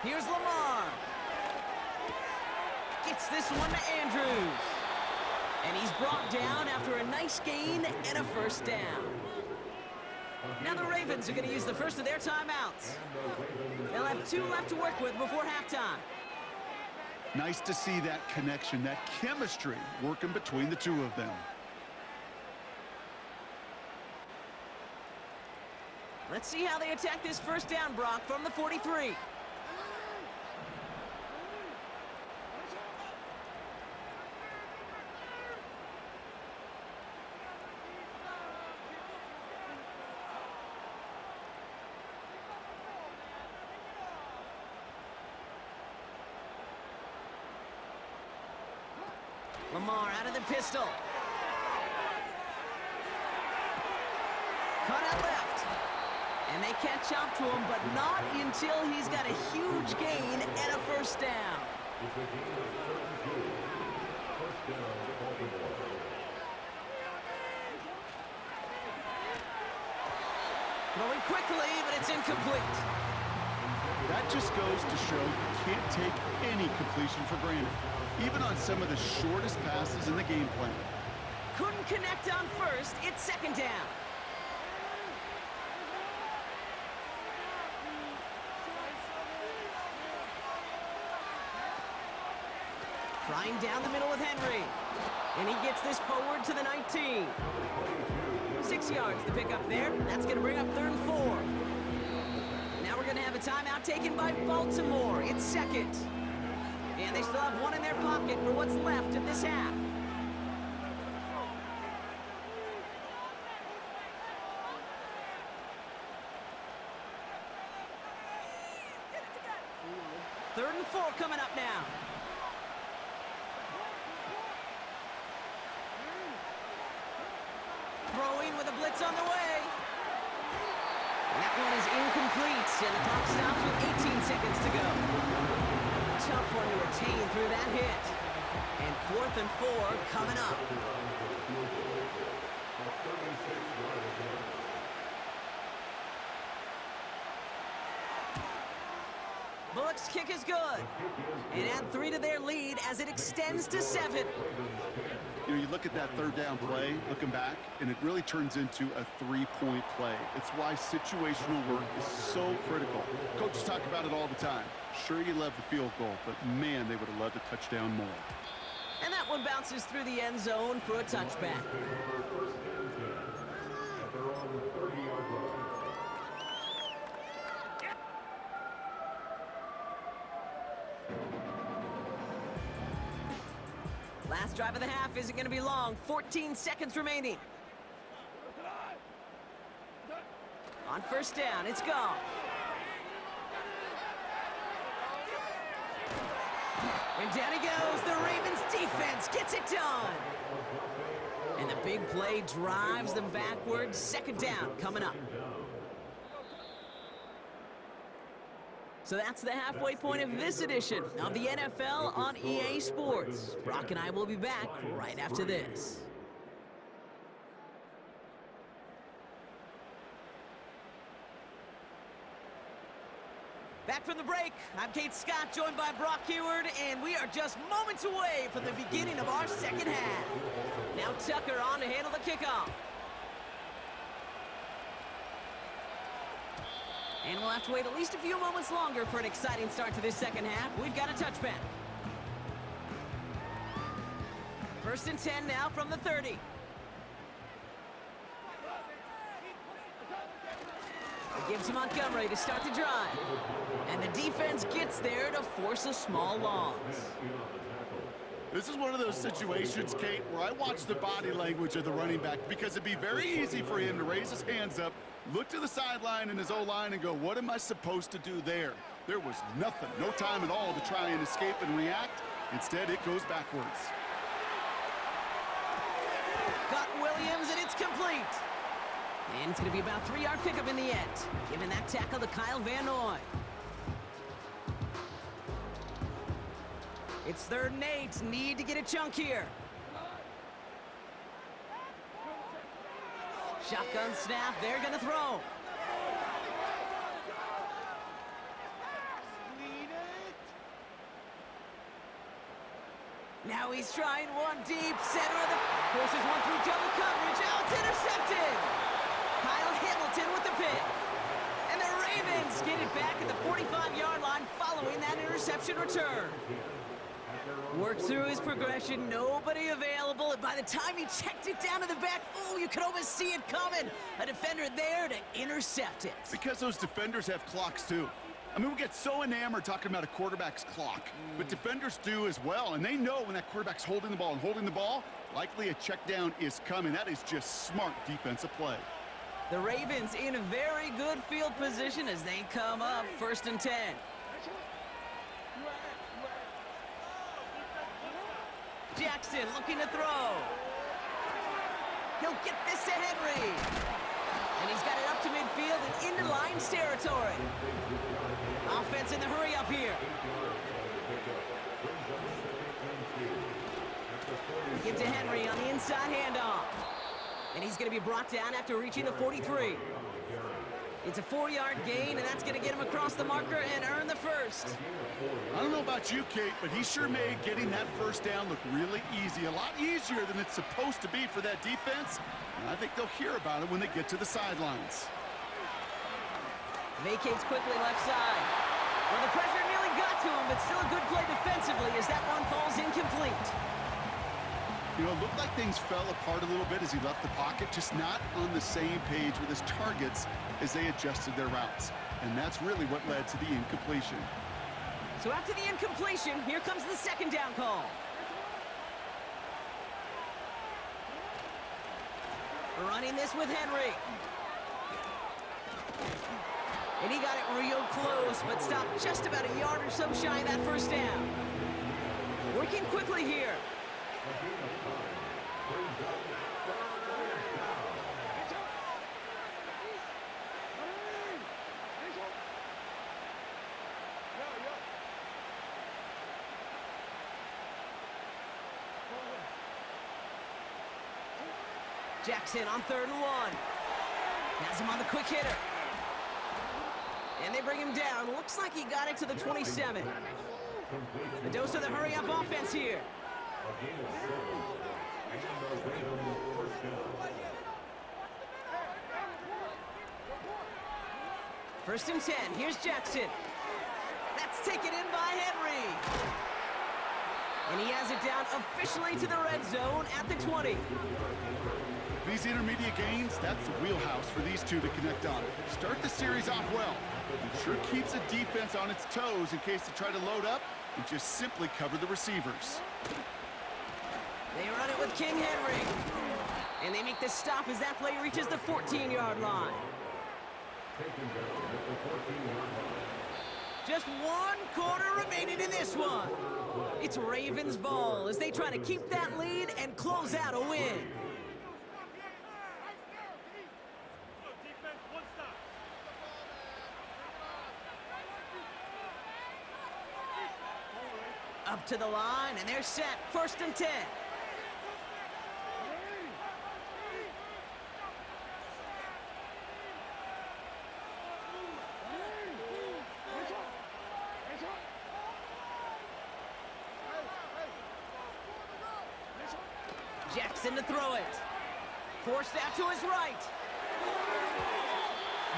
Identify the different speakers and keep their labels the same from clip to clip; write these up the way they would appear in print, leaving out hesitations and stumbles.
Speaker 1: Here's Lamar. Gets this one to Andrews. And he's brought down after a nice gain and a first down. Now the Ravens are going to use the first of their timeouts. They'll have 2 left to work with before halftime.
Speaker 2: Nice to see that connection, that chemistry working between the two of them.
Speaker 1: Let's see how they attack this first down, Brock, from the 43. Lamar out of the pistol. Cut out left. And they catch up to him, but not until he's got a huge gain and a first down. Throwing quickly, but it's incomplete.
Speaker 2: That just goes to show you can't take any completion for granted, even on some of the shortest passes in the game plan.
Speaker 1: Couldn't connect on first. It's second down. Trying down the middle with Henry. And he gets this forward to the 19. 6 yards to pick up there. That's going to bring up 3rd and 4. Now we're going to have a timeout taken by Baltimore. It's second. And they still have one in their pocket for what's left of this half. Third and 4 coming up now. Throwing with a blitz on the way. And that one is incomplete, and the clock stops with 18 seconds to go. Tough one to retain through that hit. And 4th and 4 coming up. Bullock's kick is good. And add 3 to their lead as it extends to 7.
Speaker 2: You know, you look at that 3rd down play, looking back, and it really turns into a 3-point play. It's why situational work is so critical. Coaches talk about it all the time. Sure, you love the field goal, but man, they would have loved a touchdown more.
Speaker 1: And that one bounces through the end zone for a touchback. Last drive of the half isn't going to be long. 14 seconds remaining. On first down, it's gone. And down he goes. The Ravens defense gets it done. And the big play drives them backwards. Second down coming up. So that's the halfway point of this edition of the NFL on EA Sports. Brock and I will be back right after this. Back from the break, I'm Kate Scott, joined by Brock Heward, and we are just moments away from the beginning of our second half. Now Tucker on to handle the kickoff. And we'll have to wait at least a few moments longer for an exciting start to this second half. We've got a touchback. 1st and 10 now from the 30. It gives to Montgomery to start the drive. And the defense gets there to force a small loss.
Speaker 2: This is one of those situations, Kate, where I watch the body language of the running back, because it'd be very easy for him to raise his hands up, look to the sideline in his O-line and go, what am I supposed to do there? There was nothing, no time at all to try and escape and react. Instead, it goes backwards.
Speaker 1: Got Williams, and it's complete. And it's going to be about 3-yard pickup in the end, giving that tackle to Kyle Van Noy. It's 3rd and 8. Need to get a chunk here. Shotgun snap. They're going to throw. Now he's trying one deep, center of the... Forces one through double coverage. Oh, it's intercepted! Kyle Hamilton with the pick. And the Ravens get it back at the 45-yard line following that interception return. Worked through his progression, nobody available, and by the time he checked it down to the back, oh, you could almost see it coming. A defender there to intercept it.
Speaker 2: Because those defenders have clocks, too. I mean, we get so enamored talking about a quarterback's clock, but defenders do as well, and they know when that quarterback's holding the ball and holding the ball, likely a check down is coming. That is just smart defensive play.
Speaker 1: The Ravens in a very good field position as they come up 1st and 10. Jackson looking to throw. He'll get this to Henry. And he's got it up to midfield and into Lions territory. Offense in the hurry up here. Give to Henry on the inside handoff. And he's going to be brought down after reaching the 43. It's a 4-yard gain, and that's going to get him across the marker and earn the first.
Speaker 2: I don't know about you, Kate, but he sure made getting that first down look really easy. A lot easier than it's supposed to be for that defense. And I think they'll hear about it when they get to the sidelines.
Speaker 1: Vacates quickly left side. Well, the pressure nearly got to him, but still a good play defensively as that one falls incomplete.
Speaker 2: You know, it looked like things fell apart a little bit as he left the pocket, just not on the same page with his targets as they adjusted their routes. And that's really what led to the incompletion.
Speaker 1: So after the incompletion, here comes the 2nd down call. Running this with Henry. And he got it real close, but stopped just about a yard or so shy of that first down. Working quickly here. Jackson on 3rd and 1. Has him on the quick hitter. And they bring him down. Looks like he got it to the 27. A dose of the hurry-up offense here. 1st and 10. Here's Jackson. That's taken in by Henry. And he has it down officially to the red zone at the 20.
Speaker 2: These intermediate gains, that's the wheelhouse for these two to connect on. Start the series off well. It sure keeps the defense on its toes in case they try to load up and just simply cover the receivers.
Speaker 1: They run it with King Henry. And they make the stop as that play reaches the 14-yard line. Just 1 quarter remaining in this one. It's Ravens ball as they try to keep that lead and close out a win. Up to the line, and they're set. 1st and 10. Jackson to throw it. Forced out to his right.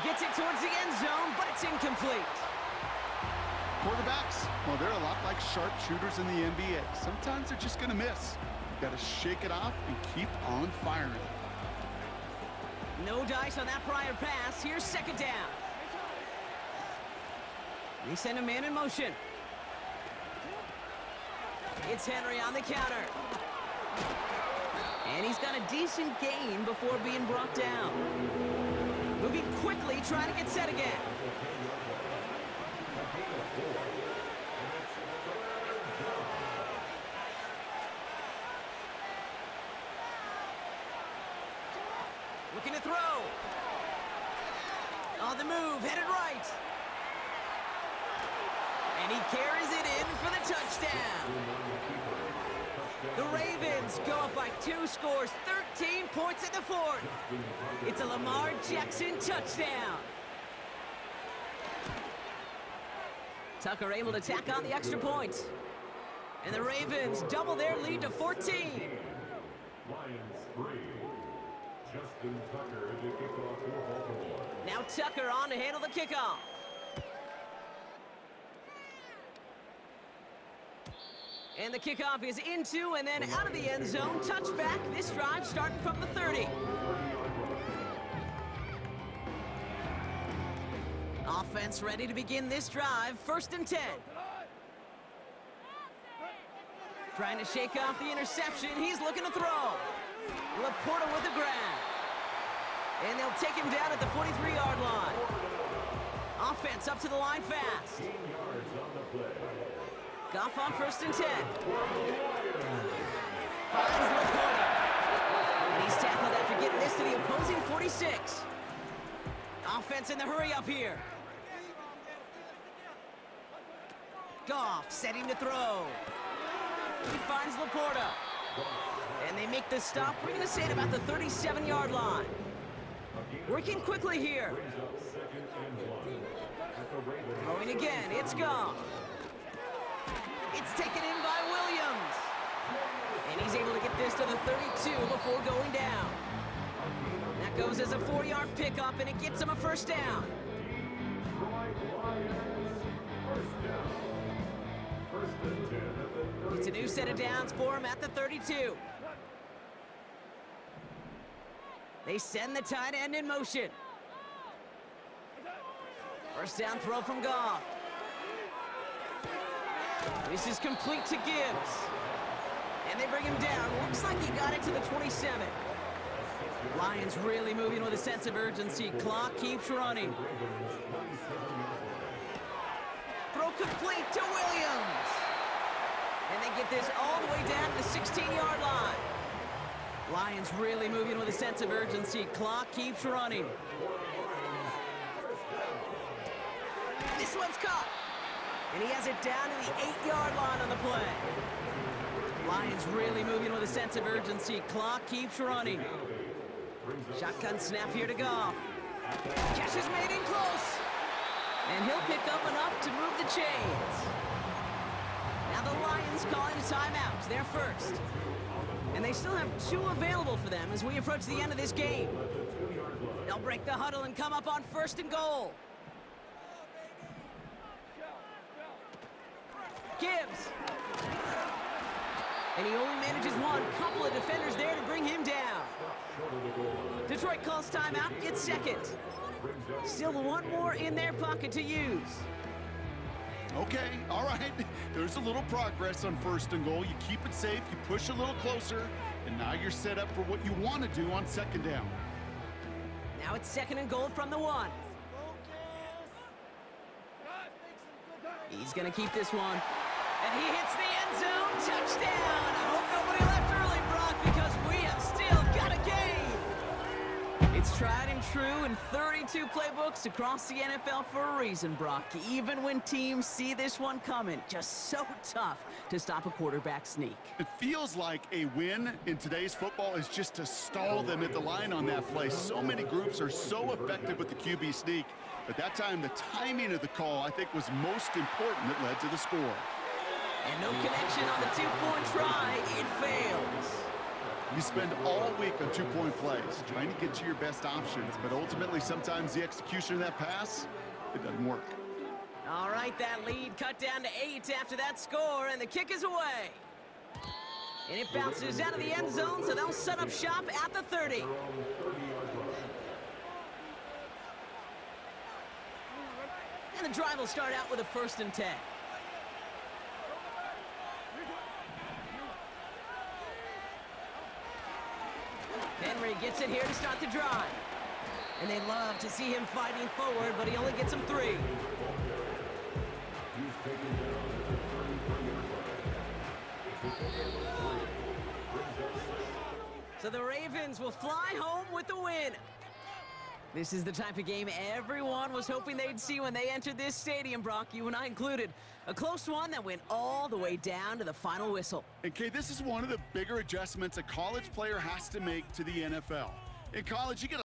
Speaker 1: Gets it towards the end zone, but it's incomplete.
Speaker 2: Quarterbacks, well, they're a lot like sharpshooters in the NBA. Sometimes they're just going to miss. You've got to shake it off and keep on firing.
Speaker 1: No dice on that prior pass. Here's 2nd down. They send a man in motion. It's Henry on the counter. And he's got a decent gain before being brought down. Moving quickly, trying to get set again. Looking to throw. On the move, headed right. And he carries it in for the touchdown. The Ravens go up by 2 scores, 13 points in the 4th. It's a Lamar Jackson touchdown. Tucker able to tack on the extra point. And the Ravens double their lead to 14.
Speaker 3: Lions 3. Justin Tucker to kick off for Baltimore.
Speaker 1: Now Tucker on to handle the kickoff. And the kickoff is into and then out of the end zone. Touchback. This drive starting from the 30. Offense ready to begin this drive. 1st and 10. Trying to shake off the interception. He's looking to throw. Laporta with the grab. And they'll take him down at the 43-yard line. Offense up to the line fast. Goff on 1st and 10. Finds Laporta. And he's tackled after getting this to the opposing 46. Offense in the hurry up here. Goff setting to throw. He finds Laporta. And they make the stop. We're going to say at about the 37-yard line. Working quickly here. Throwing again. It's Goff. It's taken in by Williams. And he's able to get this to the 32 before going down. That goes as a 4-yard pickup, and it gets him a 1st down. It's a new set of downs for him at the 32. They send the tight end in motion. 1st down throw from Goff. This is complete to Gibbs. And they bring him down. Looks like he got it to the 27. Lions really moving with a sense of urgency. Clock keeps running. Throw complete to Williams. And they get this all the way down to the 16-yard line. Lions really moving with a sense of urgency. Clock keeps running. This one's caught. And he has it down to the 8-yard line on the play. Lions really moving with a sense of urgency. Clock keeps running. Shotgun snap here to Goff. Catch is made in close. And he'll pick up enough to move the chains. Now the Lions calling a timeout. They're first. And they still have 2 available for them as we approach the end of this game. They'll break the huddle and come up on 1st and goal. Gibbs. And he only manages one. Couple of defenders there to bring him down. Detroit calls timeout. It's 2nd. Still one more in their pocket to use.
Speaker 2: Okay, all right. There's a little progress on 1st and goal. You keep it safe, you push a little closer, and now you're set up for what you want to do on 2nd down.
Speaker 1: Now it's 2nd and goal from the 1. He's going to keep this one. And he hits the end zone. Touchdown! I hope nobody left early, Brock, because we have still got a game. It's tried and true in 32 playbooks across the NFL for a reason, Brock. Even when teams see this one coming, just so tough to stop a quarterback sneak.
Speaker 2: It feels like a win in today's football is just to stall them at the line on that play. So many groups are so effective with the QB sneak. But that time, the timing of the call, I think, was most important that led to the score.
Speaker 1: And no connection on the 2-point try. It fails.
Speaker 2: You spend all week on 2-point plays, trying to get to your best options. But ultimately, sometimes the execution of that pass, it doesn't work.
Speaker 1: All right, that lead cut down to 8 after that score, and the kick is away. And it bounces out of the end zone, so they'll set up shop at the 30. And the drive will start out with a 1st and 10. Henry gets it here to start the drive. And they love to see him fighting forward, but he only gets him 3. So the Ravens will fly home with the win. This is the type of game everyone was hoping they'd see when they entered this stadium, Brock, you and I included. A close one that went all the way down to the final whistle.
Speaker 2: And Kay, this is one of the bigger adjustments a college player has to make to the NFL. In college, you get